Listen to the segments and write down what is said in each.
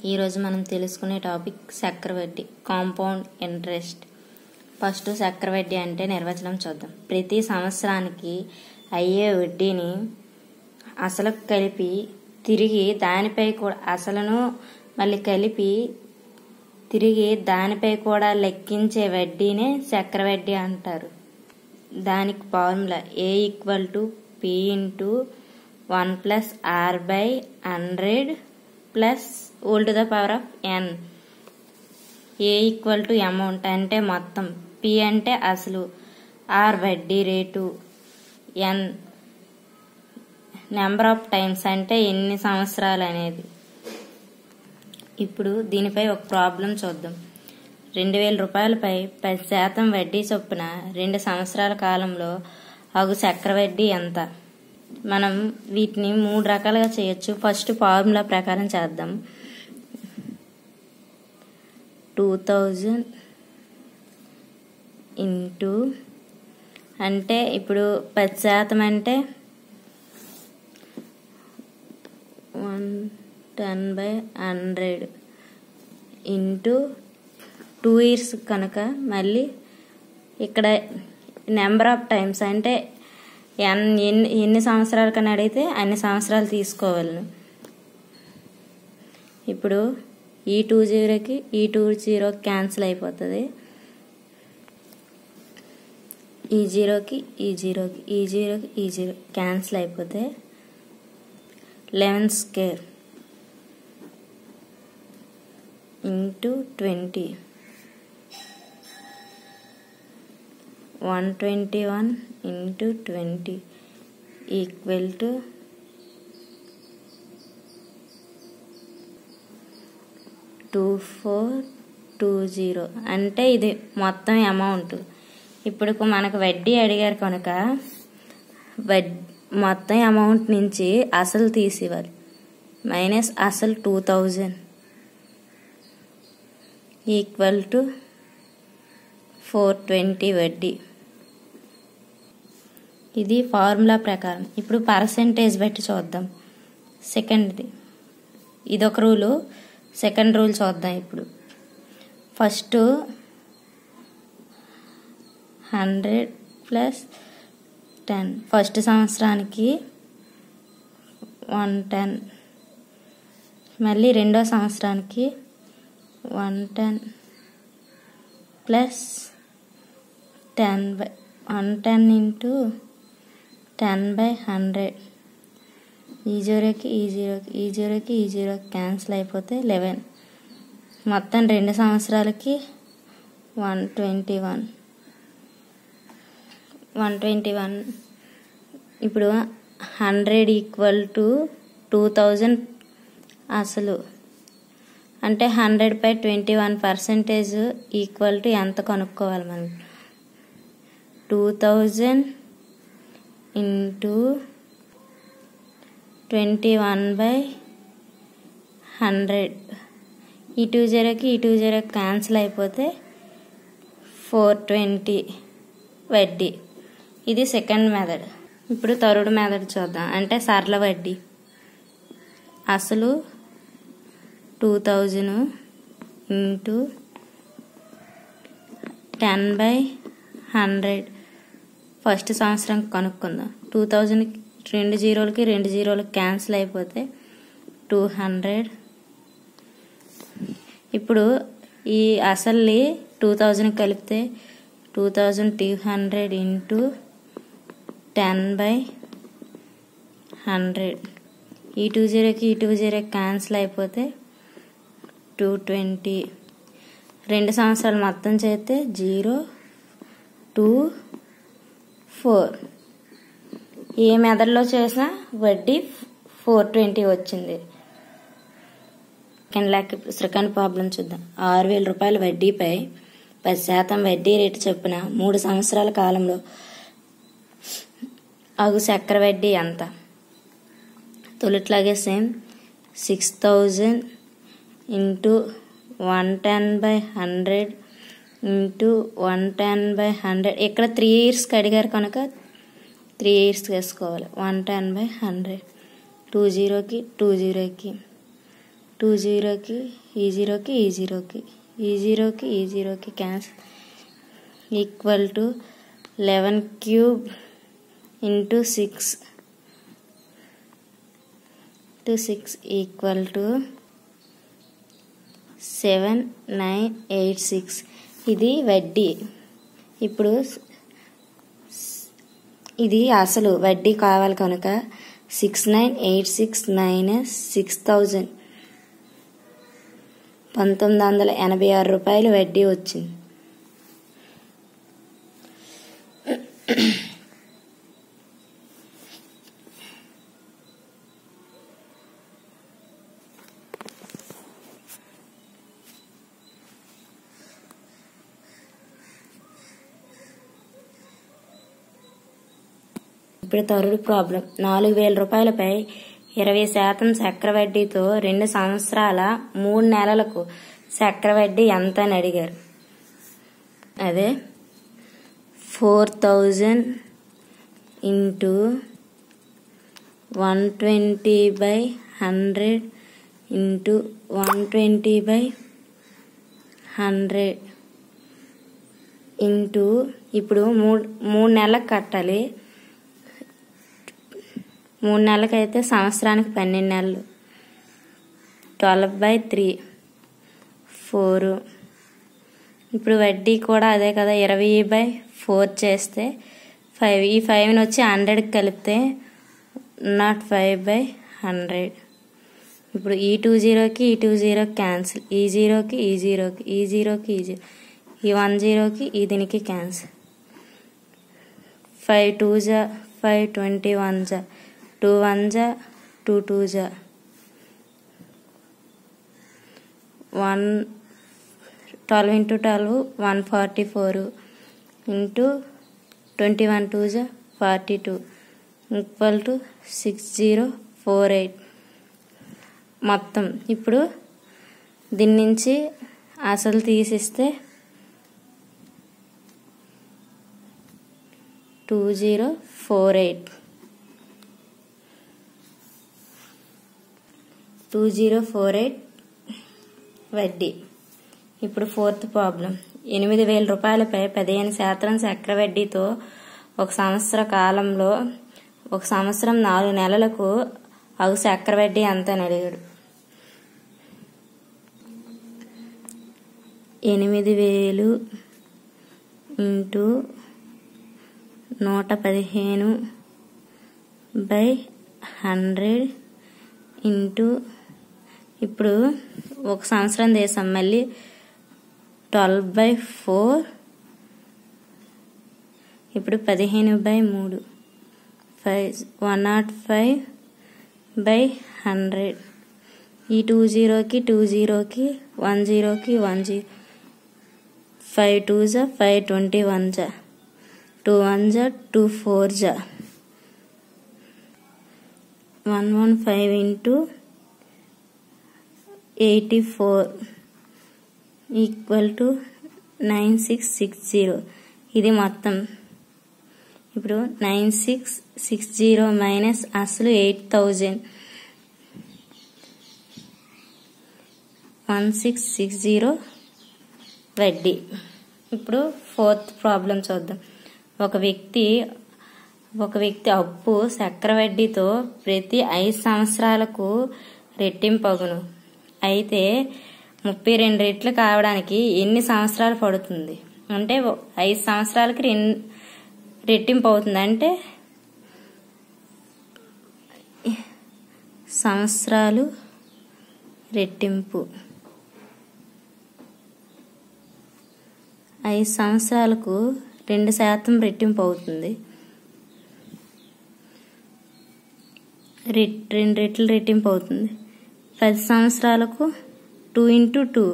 ఈరోజు మనం తెలుసుకునే టాపిక్ చక్రవడ్డీ, కాంపౌండ్ ఇంట్రెస్ట్. ఫస్ట్ చక్రవడ్డీ అంటే నిర్వచనం చూద్దాం. ప్రతి సంవత్సరానికి అయ్యే వడ్డీని అసలు కలిపి తిరిగి దానిపై కూడా అసలును మళ్ళీ కలిపి తిరిగి దానిపై కూడా లెక్కించే వడ్డీనే చక్రవడ్డీ అంటారు. దానికి formula A=P × 1 + R/100 + (n). A amount అంటే మొత్తం, P అంటే అసలు, R వడ్డీ rate, n number of times అంటే ఎన్ని సంవత్సరాలు అనేది. ఇప్పుడు దీనిపై ఒక ప్రాబ్లం చూద్దాం. 2000 రూపాయలపై 10% వడ్డీ చొప్పున 2 సంవత్సరాల కాలంలో అగు చక్రవడ్డీ ఎంత? మనం వీటిని 3 రకాలుగా చేయొచ్చు. ఫస్ట్ ఫార్ములా ప్రకారం చేద్దాం. 2000 ఇంటూ అంటే ఇప్పుడు 10% అంటే 110/100 ఇంటూ 2 ఇయర్స్ కనుక మళ్ళీ ఇక్కడ నెంబర్ ఆఫ్ టైమ్స్ అంటే ఎన్ని సంవత్సరాలు కన్నా అడిగితే అన్ని సంవత్సరాలు తీసుకోవాలి. ఇప్పుడు ఈ 20కి ఈ 20 క్యాన్సిల్ అయిపోతుంది. ఈ 0కి ఈ 0కి ఈ 0కి ఈ 0 క్యాన్సిల్ అయిపోతే 11 square into 20 121 into 20 equal to 2420. అంటే ఇది మొత్తం అమౌంట్. ఇప్పుడు మనకు వడ్డీ అడిగారు కనుక మొత్తం అమౌంట్ నుంచి అసలు తీసివ్వాలి. మైనస్ అసలు 2000 ఈక్వల్ టు 420 వడ్డీ. ఇది ఫార్ములా ప్రకారం. ఇప్పుడు పర్సెంటేజ్ బట్టి చూద్దాం. సెకండ్ది ఇదొక రూలు, సెకండ్ రూల్ చూద్దాం. ఇప్పుడు ఫస్ట్ 100 + 10 ఫస్ట్ సంవత్సరానికి 110, మళ్ళీ రెండో సంవత్సరానికి 110 + 110 ఇంటూ 10/100 ఈ 0కి ఈ 0కి ఈ 0కి ఈ 0 క్యాన్సిల్ అయిపోతే 11. మొత్తం 2 సంవత్సరాలకి 121. ఇప్పుడు 100 ఈక్వల్ టు 2000 అసలు అంటే 100/21% ఈక్వల్ టు ఎంత కనుక్కోవాలి మనం? 2000 ఇంటూ 21/100 ఈ 20కి ఈ 20 క్యాన్సిల్ అయిపోతే 420 వడ్డీ. ఇది సెకండ్ మెథడ్. ఇప్పుడు థర్డ్ మెథడ్ చూద్దాం. అంటే సరళ వడ్డీ. అసలు 2000 ఇంటూ 10/100 ఫస్ట్ సంవత్సరం కనుక్కుందాం. 2000కి 2 జీరోలకి 2 జీరోలు క్యాన్సిల్ అయిపోతే 200. ఇప్పుడు ఈ అసలు 2000 కలిపితే 2200 ఇంటూ 10/100 ఈ 20కి ఈ 20 క్యాన్సిల్ అయిపోతే 220. 2 సంవత్సరాలు మొత్తం చేస్తే 0, 2, 4. ఏ మెథడ్లో చేసినా వడ్డీ 420 వచ్చింది. సెకండ్ ప్రాబ్లం చూద్దాం. 6000 రూపాయల వడ్డీపై 10% వడ్డీ రేటు చొప్పున 3 సంవత్సరాల కాలంలో అగు చక్రవడ్డీ ఎంత? తొలిట్లాగే సేమ్ 6000 ఇంటూ 110/100 ఇంటూ 110/100 ఇక్కడ 3 ఇయర్స్కి అడిగారు కనుక 3 ఇయర్స్ వేసుకోవాలి. 110/100 20కి 20కి 2 0కి ఈ 0కి ఈ 0కి ఈ 0కి ఈ 0కి cancel equal to 11 cube into 6 equal to 7986. ఇది వడ్డీ. ఇప్పుడు ఇది అసలు వడ్డీ కావాలి కనుక 6986 మైనస్ 6000 1986 రూపాయలు వడ్డీ వచ్చింది. ఇప్పుడు థర్డ్ ప్రాబ్లం. 4000 రూపాయలపై 20% చక్ర వడ్డీతో 2 సంవత్సరాల 3 నెలలకు చక్ర వడ్డీ ఎంత అని అడిగారు. అదే 4000 ఇంటూ 120/100 ఇంటూ 120/100 ఇంటూ ఇప్పుడు 3 నెలలకు కట్టాలి. 3 నెలలకైతే సంవత్సరానికి 12 నెలలు 12/3 4. ఇప్పుడు వడ్డీ కూడా అదే కదా 20/4 చేస్తే 5. ఈ 5ని వచ్చి 100కి కలిపితే 105/100. ఇప్పుడు ఈ 20కి ఈ 20కి క్యాన్సిల్, ఈ 0కి ఈ 0కి ఈ 0కి ఈ 0 ఈ 10కి ఈ దీనికి క్యాన్సిల్. 5 2 జా 5 21 జా 2 1 జా 2 2 జా 1 12 ఇంటూ 12 144 ఇంటూ 21 2 జా 42 ఈక్వల్ టు 6048 మొత్తం. ఇప్పుడు దీని నుంచి అసలు తీసిస్తే 2048 వడ్డీ. ఇప్పుడు ఫోర్త్ ప్రాబ్లం. 8000 రూపాయలపై 15% చక్ర వడ్డీతో 1 సంవత్సర కాలంలో 1 సంవత్సరం 4 నెలలకు అగు చక్ర వడ్డీ ఎంత అని అడిగాడు. 8000 ఇంటూ 115/100 ఇంటూ ఇప్పుడు 1 సంవత్సరం దేశం మళ్ళీ 12/4 ఇప్పుడు 15/3 105/100 ఈ 20కి 20కి 10కి 10 5 2 జా 5 21 జా 2 1 జా 2 4 జా 115 ఇంటూ 84 ఈక్వల్ టు 9660. ఇది మొత్తం. ఇప్పుడు 9660 మైనస్ అసలు 8000 1660 వడ్డీ. ఇప్పుడు ఫోర్త్ ప్రాబ్లం చూద్దాం. ఒక వ్యక్తి అప్పు చక్ర వడ్డీతో ప్రతి 5 సంవత్సరాలకు రెట్టింపగును. అయితే 32 రెట్లు కావడానికి ఎన్ని సంవత్సరాలు పడుతుంది? అంటే 5 సంవత్సరాలకి రెట్టింపు అవుతుంది. అంటే సంవత్సరాలు రెట్టింపు 5 సంవత్సరాలకు 2% రెట్టింపు అవుతుంది. 2 రెట్లు రెట్టింపు అవుతుంది. 10 సంవత్సరాలకు 2 ఇంటూ 2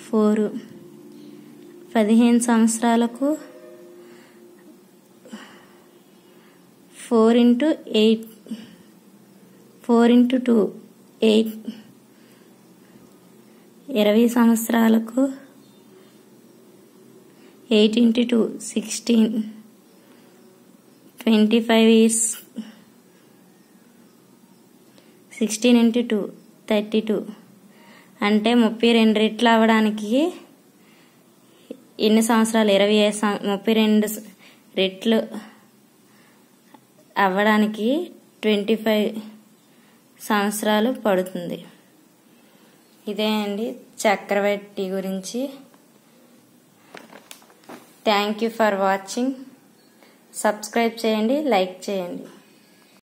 4. 15 సంవత్సరాలకు 4 ఇంటూ 8 4 ఇంటూ 2 8. 20 సంవత్సరాలకు 8 ఇంటూ 2 16. 25 years 16 × 2 32 అంటే 32 రెట్లు అవ్వడానికి ఎన్ని సంవత్సరాలు? 32 రెట్లు అవ్వడానికి 25 సంవత్సరాలు పడుతుంది. ఇదే అండి చక్రవడ్డీ గురించి. Thank you for watching. Subscribe చేయండి, లైక్ చేయండి.